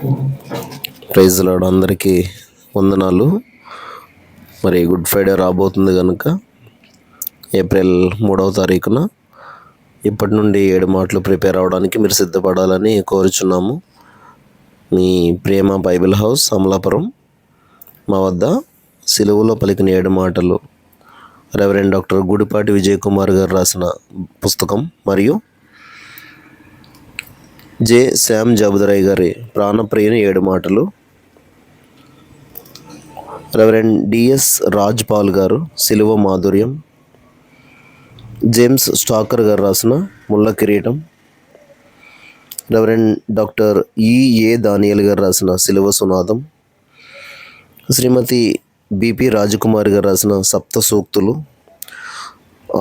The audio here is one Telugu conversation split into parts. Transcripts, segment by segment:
ప్రైజ్ లార్డ్, అందరికీ వందనాలు. మరి గుడ్ ఫ్రైడే రాబోతుంది కనుక ఏప్రిల్ 3వ తారీఖున ఇప్పటి నుండి 7 మాటలు ప్రిపేర్ అవ్వడానికి మీరు సిద్ధపడాలని కోరుచున్నాము. మీ ప్రేమ బైబిల్ హౌస్ అమలాపురం. మా వద్ద సిలువలో పలికిన 7 మాటలు రెవరెండ్ డాక్టర్ గుడిపాటి విజయ్ కుమార్ గారు రాసిన పుస్తకం మరియు జె శ్యామ్ జాబుదరాయ్ గారి ప్రాణప్రియుని 7 మాటలు, రెవరెండ్ డిఎస్ రాజ్ పాల్ గారు సిలువ మాధుర్యం, జేమ్స్ స్టాకర్ గారు రాసిన ముళ్ళ కిరీటం, రెవరెండ్ డాక్టర్ ఈఏ దానియల్ గారు రాసిన సిలువ సునాదం, శ్రీమతి బిపి రాజకుమారి గారు రాసిన సప్త సూక్తులు,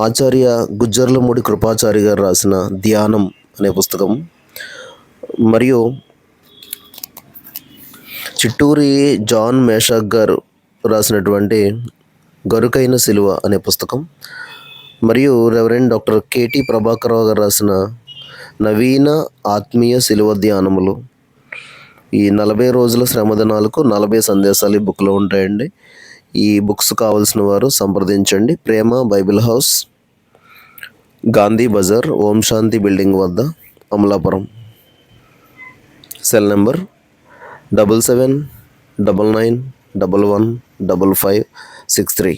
ఆచార్య గుజ్జర్లమూడి కృపాచారి గారు రాసిన ధ్యానం అనే పుస్తకం, మరియు చిట్టూరి జాన్ మేషాక్ గారు రాసినటువంటి గరుకైన సిలువ అనే పుస్తకం, మరియు రెవరెండ్ డాక్టర్ కేటీ ప్రభాకరరావు గారు రాసిన నవీన ఆత్మీయ సిలువ ధ్యానములు. ఈ 40 రోజుల శ్రమదినాలకు 40 సందేశాలు ఈ బుక్లో ఉంటాయండి. ఈ బుక్స్ కావాల్సిన వారు సంప్రదించండి. ప్రేమ బైబిల్ హౌస్, గాంధీ బజార్, ఓం శాంతి బిల్డింగ్ వద్ద, అమలాపురం. Cell number 7799911553.